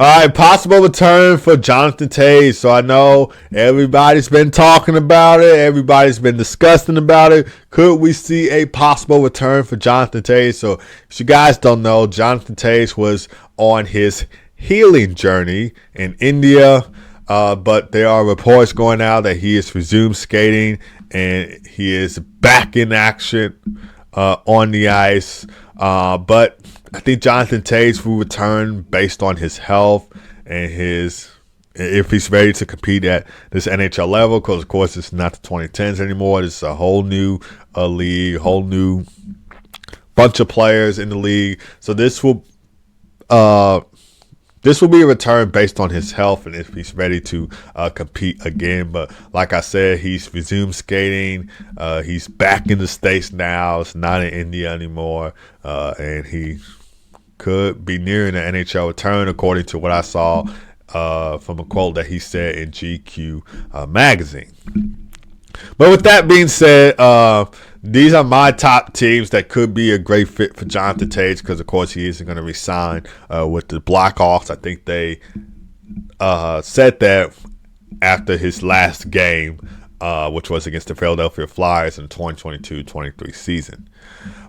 All right, possible return for Jonathan Toews. So I know everybody's been talking about it. Everybody's been discussing about it. Could we see a possible return for Jonathan Toews? So if you guys don't know, Jonathan Toews was on his healing journey in India. But there are reports going out that he has resumed skating and he is back in action on the ice. But I think Jonathan Toews will return based on his health and if he's ready to compete at this NHL level. Because of course it's not the 2010s anymore. It's a whole new league, whole new bunch of players in the league. So this will be a return based on his health and if he's ready to compete again. But like I said, he's resumed skating. He's back in the States now. It's not in India anymore. And he could be nearing an NHL return, according to what I saw from a quote that he said in GQ magazine. But with that being said, these are my top teams that could be a great fit for Jonathan Toews because, of course, he isn't going to resign with the Blackhawks. I think they said that after his last game, which was against the Philadelphia Flyers in the 2022-23 season.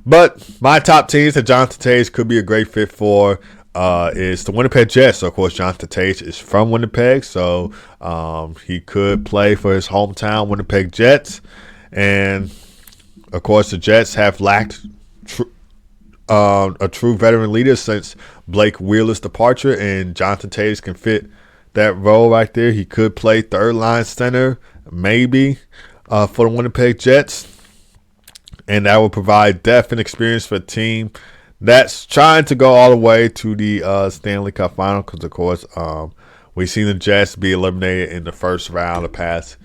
But my top teams that Jonathan Toews could be a great fit for is the Winnipeg Jets. So, of course, Jonathan Toews is from Winnipeg, so he could play for his hometown Winnipeg Jets. And, of course, the Jets have lacked a true veteran leader since Blake Wheeler's departure, and Jonathan Toews can fit that role right there. He could play third-line center, maybe, for the Winnipeg Jets. And that will provide depth and experience for a team that's trying to go all the way to the Stanley Cup final. Because, of course, we've seen the Jets be eliminated in the first round the past,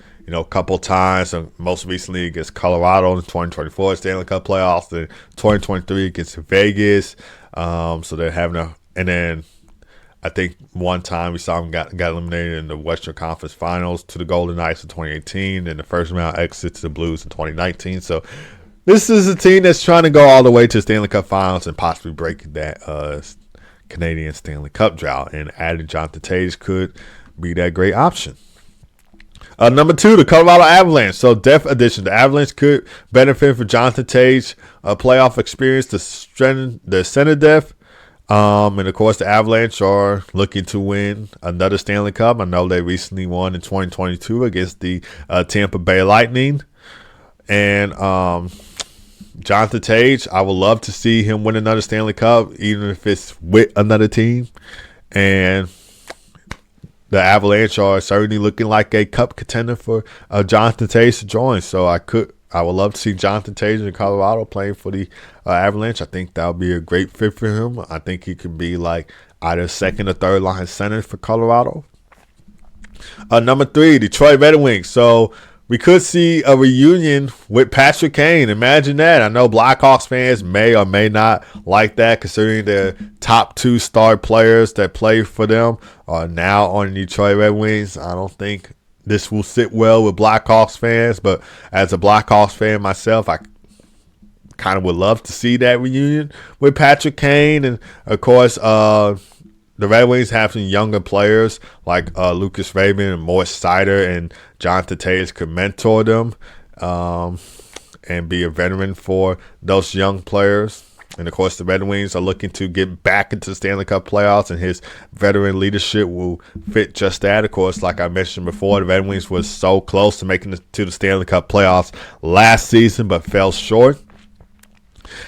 couple times. And most recently against Colorado in the 2024 Stanley Cup playoffs, and 2023 against Vegas. So they're having and then I think one time we saw them got eliminated in the Western Conference Finals to the Golden Knights in 2018, and the first round exit to the Blues in 2019. So this is a team that's trying to go all the way to the Stanley Cup Finals and possibly break that Canadian Stanley Cup drought. And adding Jonathan Toews could be that great option. Number 2, the Colorado Avalanche. So depth addition. The Avalanche could benefit from Jonathan Toews' playoff experience to strengthen their center depth. And, of course, the Avalanche are looking to win another Stanley Cup. I know they recently won in 2022 against the Tampa Bay Lightning. And Jonathan Toews, I would love to see him win another Stanley Cup, even if it's with another team. And the Avalanche are certainly looking like a cup contender for Jonathan Toews to join. So I would love to see Jonathan Toews in Colorado playing for the Avalanche. I think that would be a great fit for him. I think he could be like either second or third line center for Colorado. Number 3, Detroit Red Wings. So we could see a reunion with Patrick Kane. Imagine that. I know Blackhawks fans may or may not like that, considering their top 2 star players that play for them are now on the Detroit Red Wings. I don't think this will sit well with Blackhawks fans, but as a Blackhawks fan myself, I kind of would love to see that reunion with Patrick Kane. And, of course, the Red Wings have some younger players like Lucas Raymond and Morris Seider, and Jonathan Toews could mentor them and be a veteran for those young players. And, of course, the Red Wings are looking to get back into the Stanley Cup playoffs, and his veteran leadership will fit just that. Of course, like I mentioned before, the Red Wings was so close to making it to the Stanley Cup playoffs last season but fell short.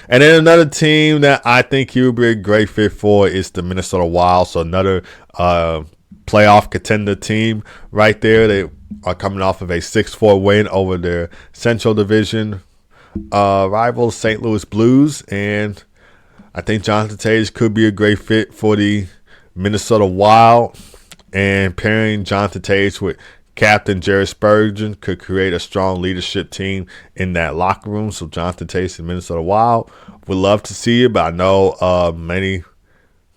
And then another team that I think he would be a great fit for is the Minnesota Wild. So another playoff contender team right there. They are coming off of a 6-4 win over their Central Division rivals, St. Louis Blues. And I think Jonathan Toews could be a great fit for the Minnesota Wild. And pairing Jonathan Toews with Captain Jerry Spurgeon could create a strong leadership team in that locker room. So Jonathan Toews and Minnesota Wild would love to see it, but I know many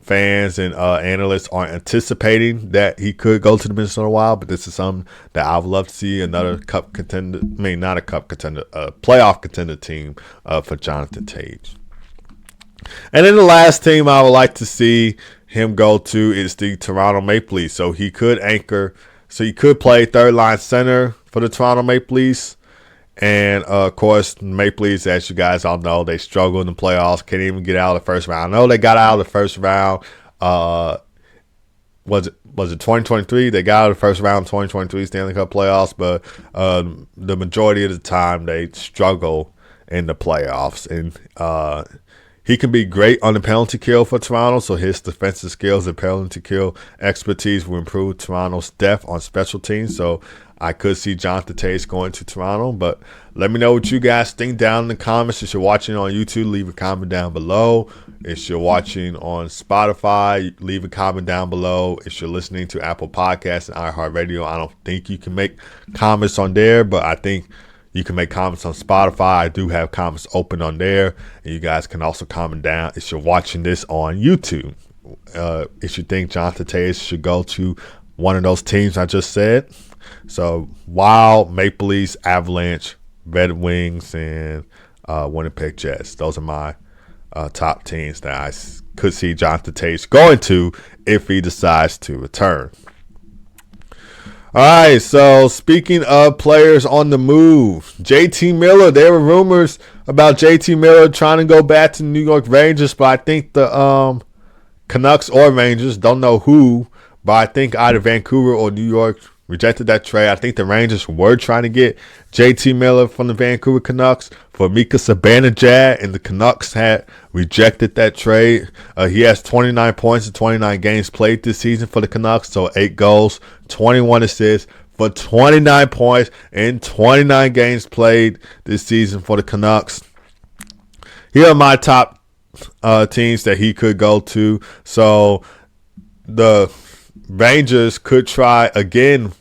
fans and analysts aren't anticipating that he could go to the Minnesota Wild, but this is something that I would love to see, another cup contender, not a cup contender, a playoff contender team for Jonathan Toews. And then the last team I would like to see him go to is the Toronto Maple Leafs. So he could anchor. So he could play third line center for the Toronto Maple Leafs. And, of course, Maple Leafs, as you guys all know, they struggle in the playoffs. Can't even get out of the first round. I know they got out of the first round. Was it 2023? They got out of the first round 2023 Stanley Cup playoffs. But the majority of the time, they struggle in the playoffs. And he can be great on the penalty kill for Toronto, so his defensive skills and penalty kill expertise will improve Toronto's depth on special teams. So I could see Jonathan Toews going to Toronto, but let me know what you guys think down in the comments. If you're watching on YouTube, leave a comment down below. If you're watching on Spotify, leave a comment down below. If you're listening to Apple Podcasts and iHeartRadio, I don't think you can make comments on there, but I think you can make comments on Spotify. I do have comments open on there. And you guys can also comment down if you're watching this on YouTube. If you think Jonathan Toews should go to one of those teams I just said. So Wild, Maple Leafs, Avalanche, Red Wings, and Winnipeg Jets. Those are my top teams that I could see Jonathan Toews going to if he decides to return. All right, so speaking of players on the move, JT Miller, there were rumors about JT Miller trying to go back to the New York Rangers, but I think the Canucks or Rangers, don't know who, but I think either Vancouver or New York rejected that trade. I think the Rangers were trying to get JT Miller from the Vancouver Canucks for Mika Zibanejad, and the Canucks had rejected that trade. He has 29 points in 29 games played this season for the Canucks, so 8 goals, 21 assists for 29 points in 29 games played this season for the Canucks. Here are my top teams that he could go to. So the Rangers could try again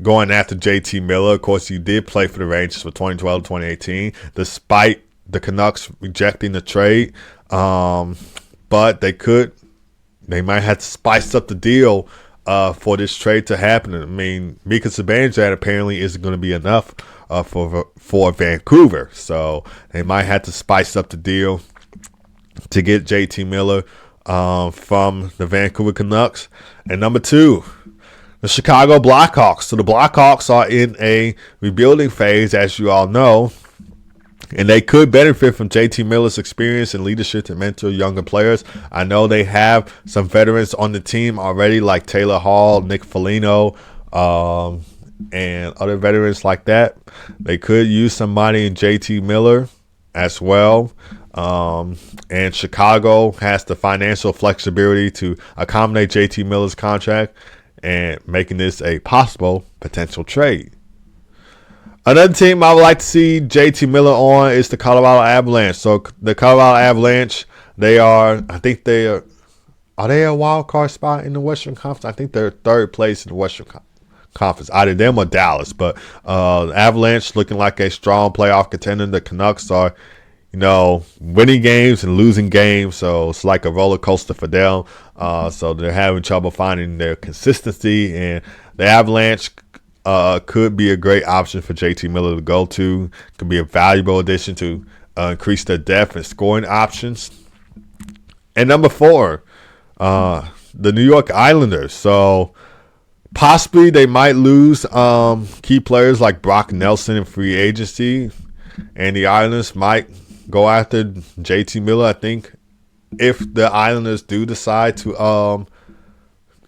going after JT Miller. Of course, he did play for the Rangers for 2012 to 2018, despite the Canucks rejecting the trade. But they might have to spice up the deal for this trade to happen. I mean, Mika Zibanejad apparently isn't going to be enough for Vancouver. So they might have to spice up the deal to get JT Miller from the Vancouver Canucks. And number 2, the Chicago Blackhawks. So the Blackhawks are in a rebuilding phase, as you all know, and they could benefit from JT Miller's experience and leadership to mentor younger players. I know they have some veterans on the team already, like Taylor Hall, Nick Foligno, and other veterans like that. They could use somebody in JT Miller as well. And Chicago has the financial flexibility to accommodate JT Miller's contract and making this a possible potential trade. Another team I would like to see JT Miller on is the Colorado Avalanche. So the Colorado Avalanche, they are they a wild card spot in the Western Conference? I think they're third place in the Western Conference, either them or Dallas. But Avalanche looking like a strong playoff contender. The Canucks are, winning games and losing games, so it's like a roller coaster for them. So they're having trouble finding their consistency, and the Avalanche could be a great option for JT Miller to go to. Could be a valuable addition to increase their depth and scoring options. And number 4, the New York Islanders. So possibly they might lose key players like Brock Nelson in free agency, and the Islanders might go after JT Miller. I think if the Islanders do decide to,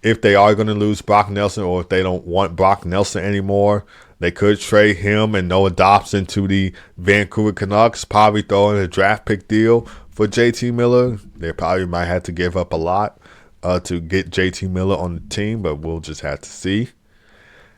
if they are going to lose Brock Nelson, or if they don't want Brock Nelson anymore, they could trade him and Noah Dobson to the Vancouver Canucks, probably throw in a draft pick deal for JT Miller. They probably might have to give up a lot to get JT Miller on the team, but we'll just have to see.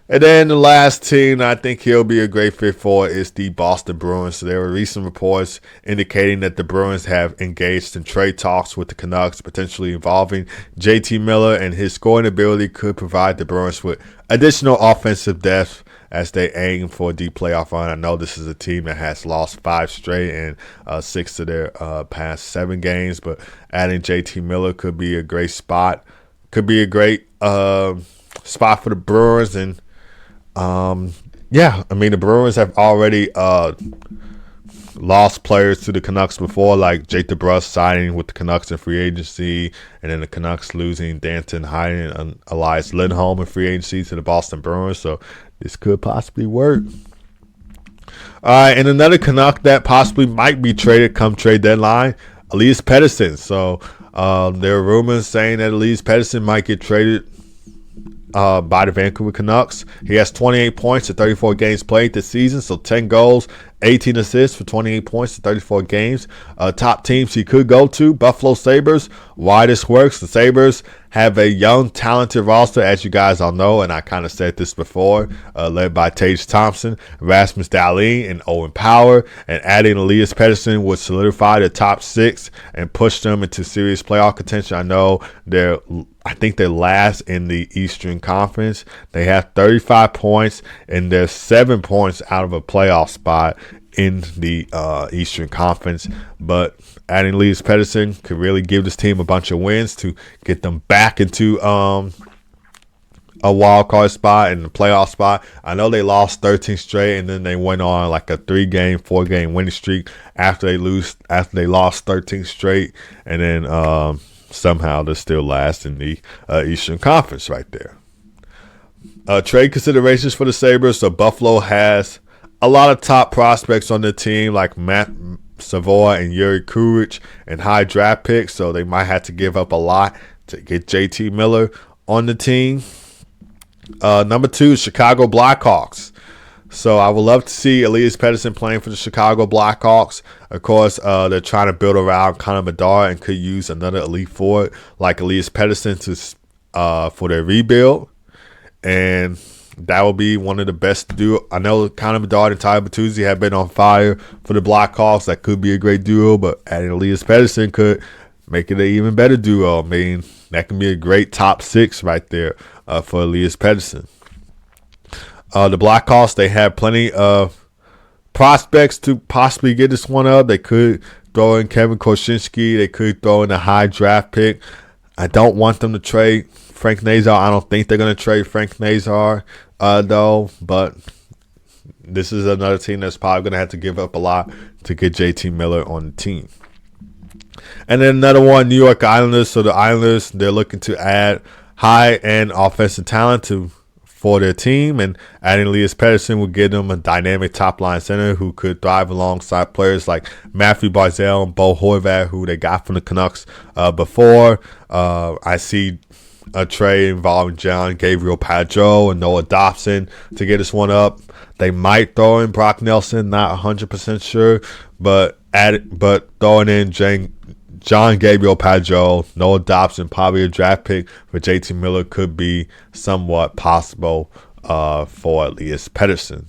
And then the last team I think he'll be a great fit for is the Boston Bruins. So there were recent reports indicating that the Bruins have engaged in trade talks with the Canucks, potentially involving JT Miller, and his scoring ability could provide the Bruins with additional offensive depth as they aim for a deep playoff run. I know this is a team that has lost 5 straight and 6 of their past 7 games, but adding JT Miller could be a great spot. Could be a great spot for the Bruins. And the Bruins have already lost players to the Canucks before, like Jake DeBrusk signing with the Canucks in free agency, and then the Canucks losing Danton Heinen and Elias Lindholm in free agency to the Boston Bruins. So this could possibly work. All right, and another Canuck that possibly might be traded come trade deadline, Elias Pettersson. So there are rumors saying that Elias Pettersson might get traded by the Vancouver Canucks. He has 28 points in 34 games played this season, so 10 goals, 18 assists for 28 points in 34 games. Top teams he could go to, Buffalo Sabres. Why this works, the Sabres have a young, talented roster, as you guys all know, and I kind of said this before, led by Tage Thompson, Rasmus Dahlin, and Owen Power, and adding Elias Pettersson would solidify the top six and push them into serious playoff contention. I think they're last in the Eastern Conference. They have 35 points, and they're 7 points out of a playoff spot in the Eastern Conference. But adding Elias Pettersson could really give this team a bunch of wins to get them back into a wild card spot and the playoff spot. I know they lost 13 straight, and then they went on like a 4-game winning streak after they lost 13 straight, and then somehow they're still last in the Eastern Conference right there. Trade considerations for the Sabres. So Buffalo has a lot of top prospects on their team, like Matt Savoy and Yuri Kuric, and high draft picks. So they might have to give up a lot to get JT Miller on the team. Number 2, Chicago Blackhawks. So I would love to see Elias Pettersson playing for the Chicago Blackhawks. Of course, they're trying to build around Connor Bedard and could use another elite forward like Elias Pettersson for their rebuild. And that will be one of the best duo. I know Connor Bedard and Tyler Bertuzzi have been on fire for the Blackhawks. That could be a great duo, but adding Elias Pettersson could make it an even better duo. I mean, that can be a great top 6 right there for Elias Pettersson. The Blackhawks, they have plenty of prospects to possibly get this one up. They could throw in Kevin Kosinski. They could throw in a high draft pick. I don't want them to trade Frank Nazar. I don't think they're going to trade Frank Nazar, though. But this is another team that's probably going to have to give up a lot to get JT Miller on the team. And then another one, New York Islanders. So the Islanders, they're looking to add high-end offensive talent for their team, and adding Elias Pettersson will give them a dynamic top-line center who could thrive alongside players like Matthew Barzal and Bo Horvat, who they got from the Canucks before. I see a trade involving John Gabriel Padgeau and Noah Dobson to get this one up. They might throw in Brock Nelson, not 100% sure, but throwing in John Gabriel Padgeau, Noah Dobson, probably a draft pick for JT Miller could be somewhat possible for Elias Pettersson.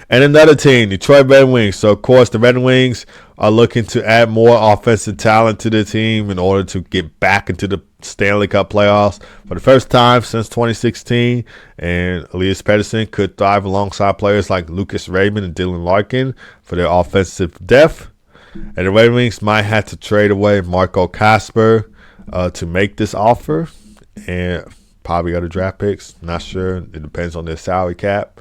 And another team, Detroit Red Wings. So, of course, the Red Wings are looking to add more offensive talent to their team in order to get back into the Stanley Cup playoffs for the first time since 2016. And Elias Pettersson could thrive alongside players like Lucas Raymond and Dylan Larkin for their offensive depth. And the Red Wings might have to trade away Marco Kasper to make this offer. And probably other draft picks. Not sure. It depends on their salary cap.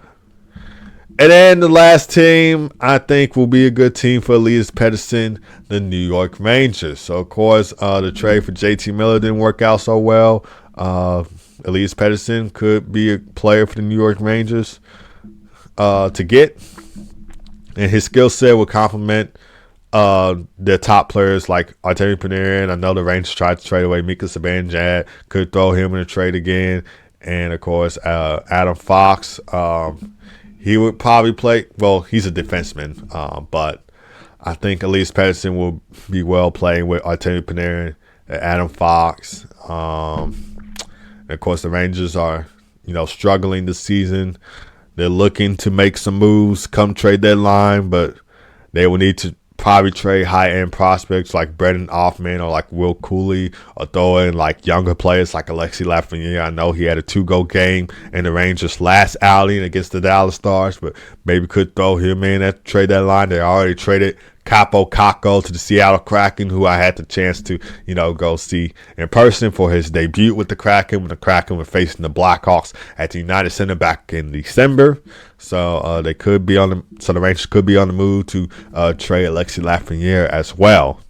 And then the last team I think will be a good team for Elias Pettersson, the New York Rangers. So, of course, the trade for JT Miller didn't work out so well. Elias Pettersson could be a player for the New York Rangers to get. And his skill set will complement their top players like Artemi Panarin. I know the Rangers tried to trade away Mika Zibanejad. Could throw him in a trade again. And, of course, Adam Fox. He would probably play. Well, he's a defenseman, but I think Elias Pettersson will be well playing with Artemi Panarin, Adam Fox. And of course, the Rangers are, struggling this season. They're looking to make some moves come trade deadline, but they will need to probably trade high-end prospects like Brendan Othman or like Will Cooley, or throw in like younger players like Alexi Lafreniere. I know he had a 2-goal game in the Rangers' last outing against the Dallas Stars, but maybe could throw him in at trade deadline. They already traded Capo Caco to the Seattle Kraken, who I had the chance to, go see in person for his debut with the Kraken when the Kraken were facing the Blackhawks at the United Center back in December. So the Rangers could be on the move to trade Alexis Lafreniere as well.